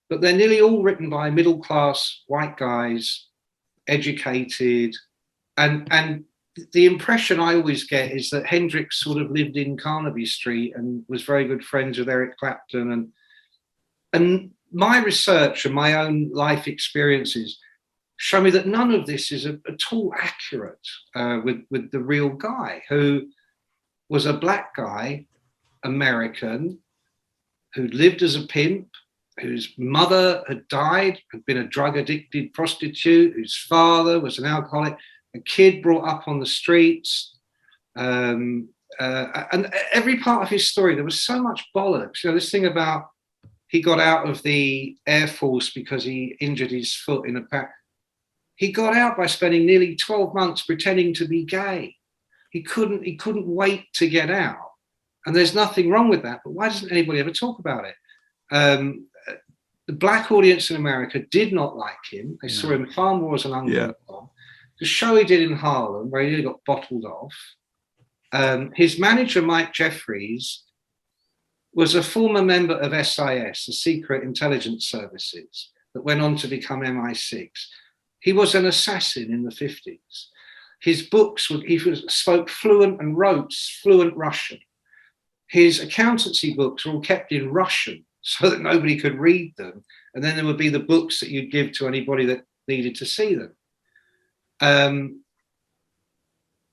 but they're nearly all written by middle-class white guys, educated, and the impression I always get is that Hendrix sort of lived in Carnaby Street and was very good friends with Eric Clapton. And my research and my own life experiences show me that none of this is at all accurate with the real guy, who was a black guy, American, who lived as a pimp, whose mother had died, had been a drug-addicted prostitute, whose father was an alcoholic, a kid brought up on the streets. And every part of his story, there was so much bollocks. You know, this thing about he got out of the Air Force because he injured his foot in a pack. He got out by spending nearly 12 months pretending to be gay. He couldn't wait to get out. And there's nothing wrong with that, but why doesn't anybody ever talk about it? The black audience in America did not like him. They saw him far more as an underdog. The show he did in Harlem, where he nearly got bottled off. His manager, Mike Jeffries, was a former member of SIS, the Secret Intelligence Services, that went on to become MI6. He was an assassin in the 50s. His books, spoke fluent and wrote fluent Russian. His accountancy books were all kept in Russian so that nobody could read them. And then there would be the books that you'd give to anybody that needed to see them.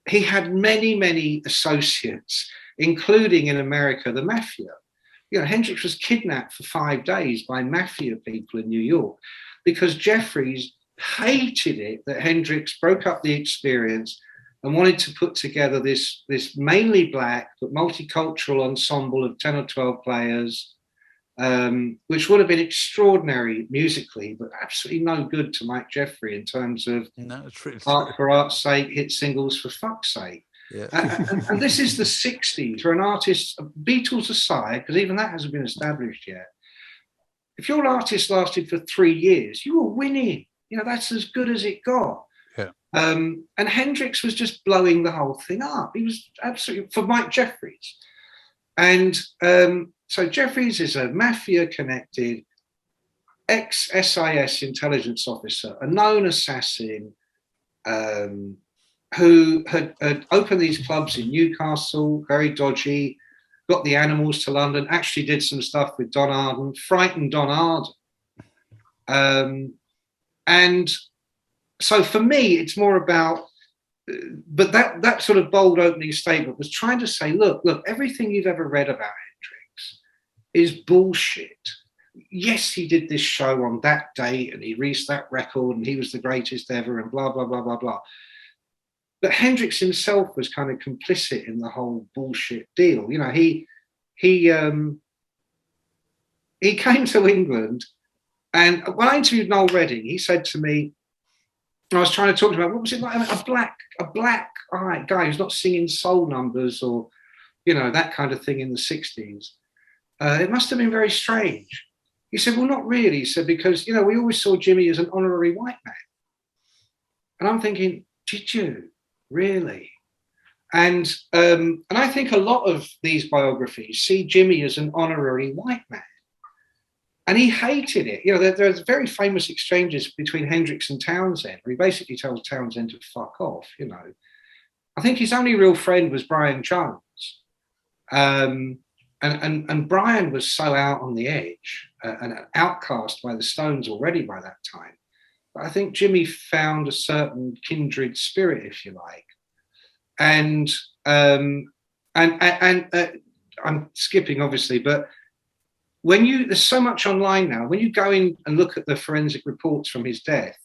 He had many, many associates, including in America, the mafia. You know, Hendrix was kidnapped for 5 days by mafia people in New York because Jeffries hated it that Hendrix broke up the experience and wanted to put together this mainly black but multicultural ensemble of 10 or 12 players, which would have been extraordinary musically, but absolutely no good to Mike Jeffrey in terms of art for art's sake, hit singles for fuck's sake. Yeah. And this is the 60s, where an artist, Beatles aside, because even that hasn't been established yet, if your artist lasted for 3 years, you were winning. You know, that's as good as it got. Yeah. And Hendrix was just blowing the whole thing up. He was absolutely, for Mike Jeffries. And so Jeffries is a mafia-connected ex-SIS intelligence officer, a known assassin, who had opened these clubs in Newcastle, very dodgy, got the Animals to London, actually did some stuff with Don Arden, frightened Don Arden. And so for me, it's more about, but that sort of bold opening statement was trying to say, look, everything you've ever read about Hendrix is bullshit. Yes, he did this show on that date and he released that record and he was the greatest ever and blah, blah, blah, blah, blah. But Hendrix himself was kind of complicit in the whole bullshit deal. You know, he came to England, and when I interviewed Noel Redding, he said to me, I was trying to talk about, what was it like? A black-eyed guy who's not singing soul numbers or, you know, that kind of thing in the 60s. It must have been very strange. He said, well, not really. He said, because, you know, we always saw Jimmy as an honorary white man. And I'm thinking, did you? Really? And I think a lot of these biographies see Jimmy as an honorary white man. And he hated it. You know, there's very famous exchanges between Hendrix and Townsend, where he basically tells Townsend to fuck off, you know. I think his only real friend was Brian Jones. And Brian was so out on the edge and an outcast by the Stones already by that time. But I think Jimmy found a certain kindred spirit, if you like. And I'm skipping, obviously, but there's so much online now, when you go in and look at the forensic reports from his death,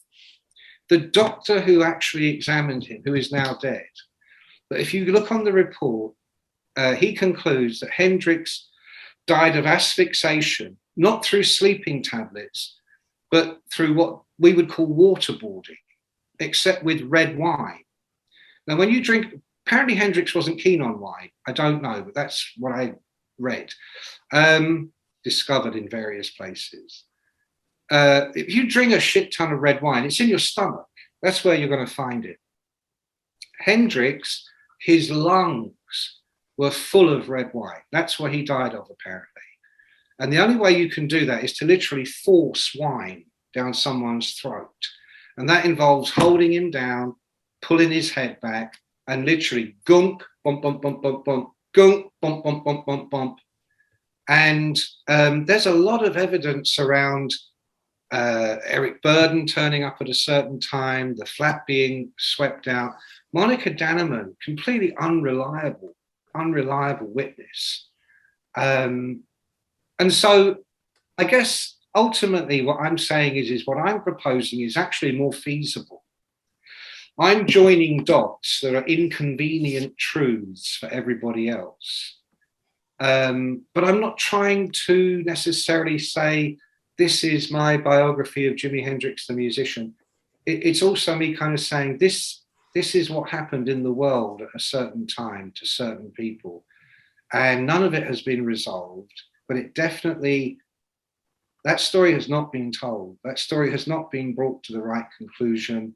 the doctor who actually examined him, who is now dead, but if you look on the report, he concludes that Hendrix died of asphyxiation, not through sleeping tablets, but through what we would call waterboarding, except with red wine. Now, when you drink, apparently Hendrix wasn't keen on wine. I don't know, but that's what I read. Discovered in various places. If you drink a shit ton of red wine, it's in your stomach. That's where you're going to find it. Hendrix, his lungs were full of red wine. That's what he died of, apparently. And the only way you can do that is to literally force wine down someone's throat. And that involves holding him down, pulling his head back, and literally gunk, bump, bump, bump, bump, bump, gunk, bump, bump, bump, bump, bump. And there's a lot of evidence around Eric Burden turning up at a certain time, the flat being swept out. Monica Danneman, completely unreliable witness. And so I guess ultimately what I'm saying is what I'm proposing is actually more feasible. I'm joining dots that are inconvenient truths for everybody else. But I'm not trying to necessarily say, this is my biography of Jimi Hendrix, the musician. It's also me kind of saying, this is what happened in the world at a certain time to certain people. And none of it has been resolved, but it definitely, that story has not been told. That story has not been brought to the right conclusion.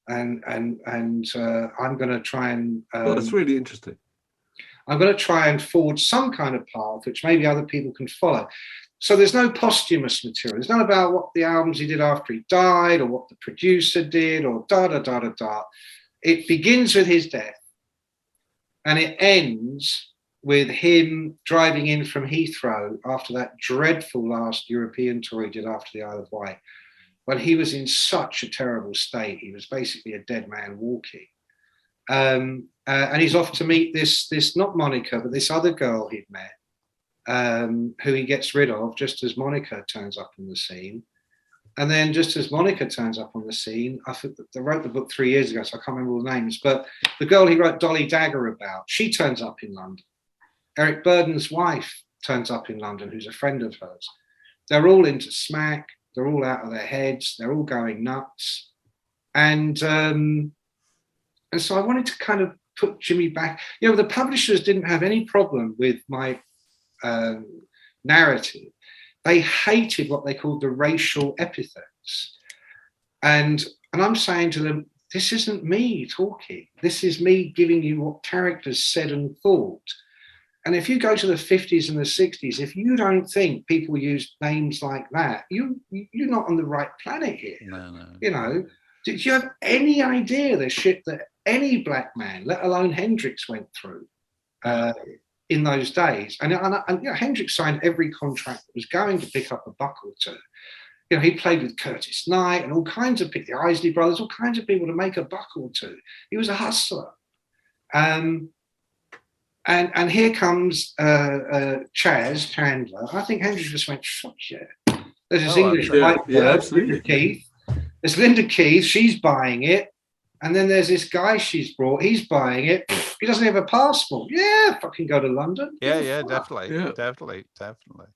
And I'm going to try and... well, that's really interesting. I'm going to try and forge some kind of path which maybe other people can follow. So there's no posthumous material. There's none about what the albums he did after he died or what the producer did or da-da-da-da-da. It begins with his death and it ends with him driving in from Heathrow after that dreadful last European tour he did after the Isle of Wight, when he was in such a terrible state. He was basically a dead man walking. And he's off to meet this not Monica, but this other girl he'd met, who he gets rid of just as Monica turns up on the scene. And then just as Monica turns up on the scene, I wrote the book 3 years ago, so I can't remember all the names, but the girl he wrote Dolly Dagger about, she turns up in London. Eric Burden's wife turns up in London, who's a friend of hers. They're all into smack. They're all out of their heads. They're all going nuts. And so I wanted to kind of put Jimmy back. You know, the publishers didn't have any problem with my narrative. They hated what they called the racial epithets. And I'm saying to them, this isn't me talking. This is me giving you what characters said and thought. And if you go to the 50s and the 60s, if you don't think people use names like that, you're not on the right planet here. No. You know, did you have any idea the shit that any black man, let alone Hendrix, went through? in those days. And Hendrix signed every contract that was going to pick up a buck or two. He played with Curtis Knight and all kinds of people, the Isley Brothers, all kinds of people to make a buck or two. He was a hustler. And here comes Chaz Chandler. I think Hendrix just went, fuck yeah. There's this English absolutely. Keith. There's Linda Keith, she's buying it. And then there's this guy she's brought, he's buying it. He doesn't have a passport. Yeah, fucking go to London. Yeah, definitely. Yeah. Definitely.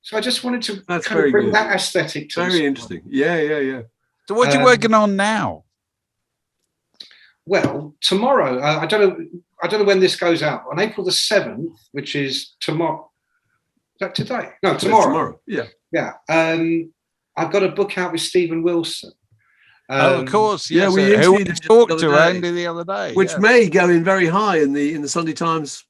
So I just wanted to That's kind of bring good. that aesthetic to Very interesting. Yeah. So what are you working on now? Well, tomorrow, I don't know when this goes out. On April the 7th, which is tomorrow. Is that today? No, tomorrow. Yeah. I've got a book out with Stephen Wilson. Of course, yes. we Who we interviewed him talked the to other day. Andy the other day. Which may go in very high in the Sunday Times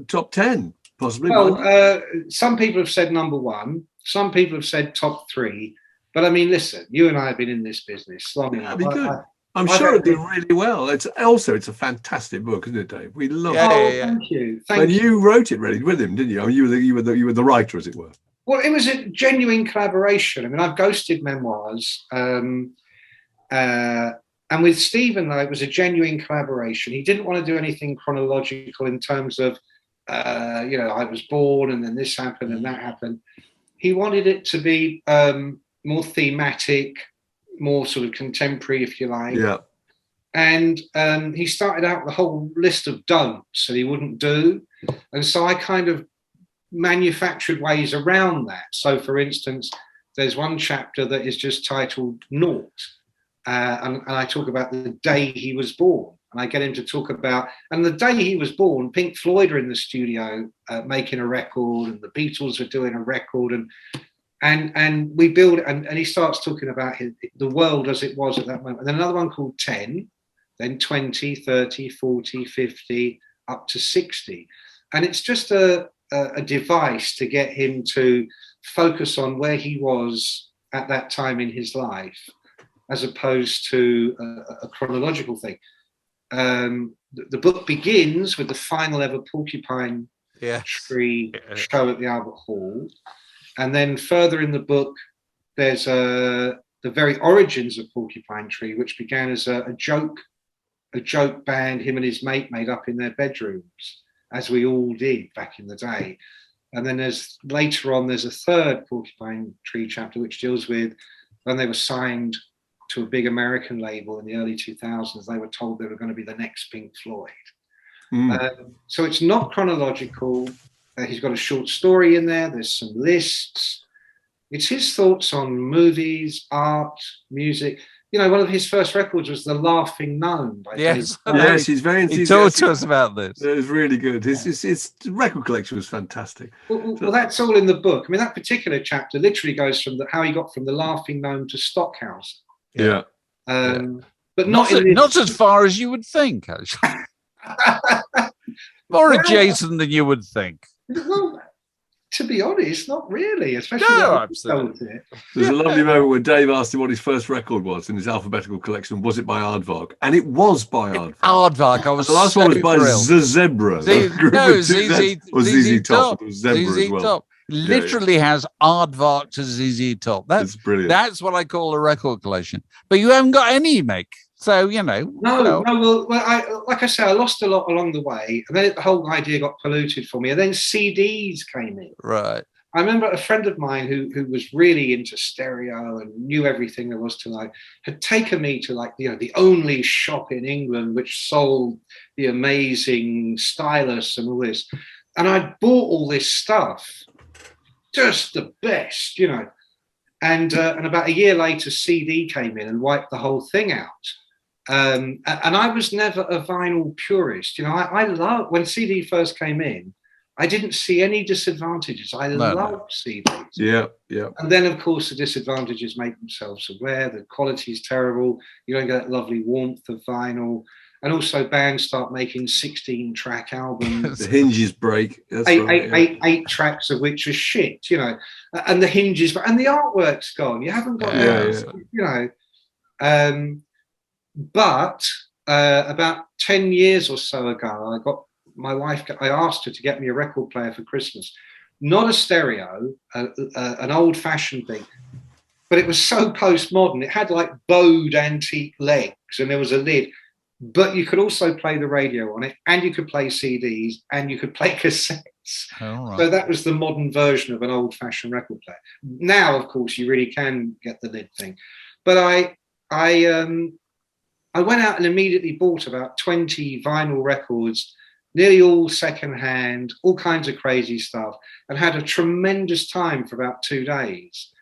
top 10, possibly. Well, some people have said number one. Some people have said top three. But I mean, listen, you and I have been in this business long enough. That'd be good. I'm sure it'd do really well. It's a fantastic book, isn't it, Dave? We love it. Yeah. Thank you. And you wrote it really with him, didn't you? I mean, you were the writer, as it were. Well, it was a genuine collaboration. I mean, I've ghosted memoirs. And with Stephen, though, it was a genuine collaboration. He didn't want to do anything chronological in terms of, I was born and then this happened and that happened. He wanted it to be more thematic, more sort of contemporary, if you like. Yeah. And he started out with a whole list of don'ts that he wouldn't do. And so I kind of manufactured ways around that. So, for instance, there's one chapter that is just titled Naught. And I talk about the day he was born. And I get him to talk about, and the day he was born, Pink Floyd are in the studio making a record, and the Beatles are doing a record, and we build, and he starts talking about the world as it was at that moment. And then another one called 10, then 20, 30, 40, 50, up to 60. And it's just a device to get him to focus on where he was at that time in his life, as opposed to a chronological thing. The book begins with the final ever Porcupine Tree show at the Albert Hall. And then further in the book, there's the very origins of Porcupine Tree, which began as a joke band him and his mate made up in their bedrooms, as we all did back in the day. And then later on, there's a third Porcupine Tree chapter, which deals with when they were signed to a big American label in the early 2000s. They were told they were going to be the next Pink Floyd. So it's not chronological. He's got a short story in there. There's some lists. It's his thoughts on movies, art, music. One of his first records was The Laughing Gnome. Yes, he's very enthusiastic. He talked to us about this. It was really good. His record collection was fantastic. Well, that's all in the book. I mean, that particular chapter literally goes from how he got from The Laughing Gnome to Stockhausen. Yeah. But not as far as you would think, actually. More adjacent than you would think. Well, to be honest, not really. Especially absolutely. There's a lovely moment where Dave asked him what his first record was in his alphabetical collection. Was it by Aardvark? And it was by Aardvark. Aardvark. I was the last one was by The Zebra. ZZ Top. Zebra as well. Top. Literally has Aardvark to ZZ Top. That's brilliant. That's what I call a record collection. But you haven't got any, Mick. So, No. Well, like I say, I lost a lot along the way. And then the whole idea got polluted for me. And then CDs came in. Right. I remember a friend of mine who was really into stereo and knew everything there was to know, had taken me to the only shop in England which sold the amazing stylus and all this. And I bought all this stuff. Just the best, and about a year later, CD came in and wiped the whole thing out. And I was never a vinyl purist. I love when CD first came in. I didn't see any disadvantages. I loved CDs. Yeah. And then, of course, the disadvantages make themselves aware. The quality is terrible. You don't get that lovely warmth of vinyl. And also bands start making 16-track albums. The hinges break. That's eight tracks of which are shit, and the hinges, and the artwork's gone. You haven't got But about 10 years or so ago, I got my wife, I asked her to get me a record player for Christmas, not a stereo, an old-fashioned thing, but it was so postmodern. It had like bowed antique legs, and there was a lid, but you could also play the radio on it, and you could play CDs, and you could play cassettes. All right. So that was the modern version of an old-fashioned record player. Now, of course, you really can get the lid thing. But I went out and immediately bought about 20 vinyl records, nearly all secondhand, all kinds of crazy stuff, and had a tremendous time for about 2 days.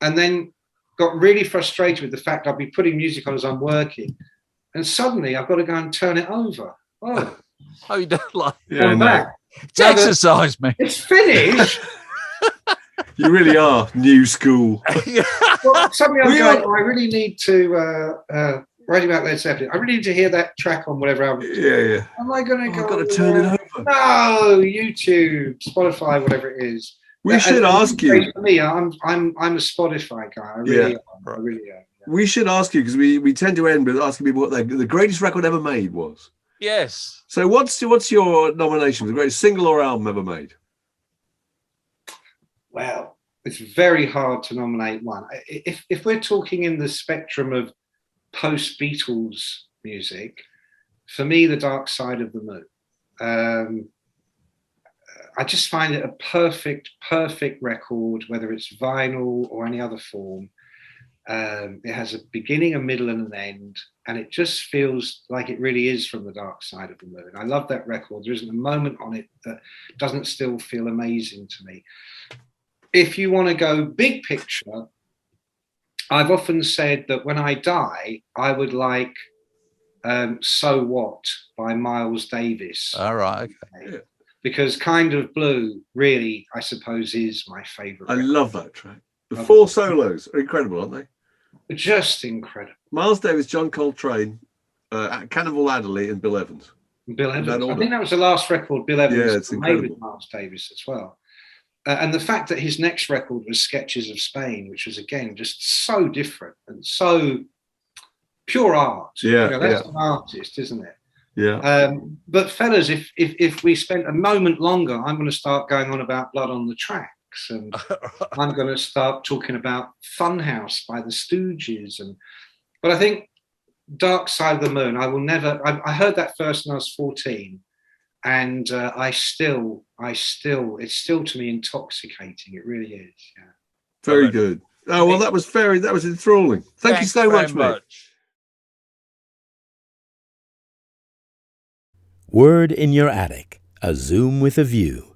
And then got really frustrated with the fact I'd be putting music on as I'm working, and suddenly I've got to go and turn it over. Oh, You don't like Yeah, I'm no. back. it's exercise, me. It's finished. You really are new school. Well, suddenly I'm We going, are- I really need to, writing about Led Zeppelin, I really need to hear that track on whatever album. Yeah. Am I going to Oh, go? I've got to turn it over. No, YouTube, Spotify, whatever it is. We should ask you. For me, I'm a Spotify guy. I really am. I really am. We should ask you, because we tend to end with asking people what the greatest record ever made was. Yes. So what's your nomination for the greatest single or album ever made? Well, it's very hard to nominate one. If we're talking in the spectrum of post-Beatles music, for me, The Dark Side of the Moon. I just find it a perfect record, whether it's vinyl or any other form. It has a beginning, a middle, and an end, and it just feels like it really is from the dark side of the moon. I love that record. There isn't a moment on it that doesn't still feel amazing to me. If you want to go big picture, I've often said that when I die, I would like So What by Miles Davis. All right. Okay. Yeah. Because Kind of Blue really, I suppose, is my favourite. I love that track. The 4 solos are incredible, aren't they? Just incredible. Miles Davis, John Coltrane, Cannibal Adderley, and Bill Evans. Bill that Evans. I order? think that was the last record Bill Evans Yeah, it's made incredible. with Miles Davis as well. And the fact that his next record was Sketches of Spain, which was, again, just so different and so pure art. Yeah, That's an artist, isn't it? Yeah. But fellas, if we spent a moment longer, I'm going to start going on about Blood on the Tracks, and I'm going to start talking about Funhouse by the Stooges. But I think Dark Side of the Moon, I will never. I heard that first when I was 14, and it's still to me intoxicating. It really is. Yeah. Very good. Oh well, that was enthralling. Thank you so much, mate. Word in Your Attic, a Zoom with a View.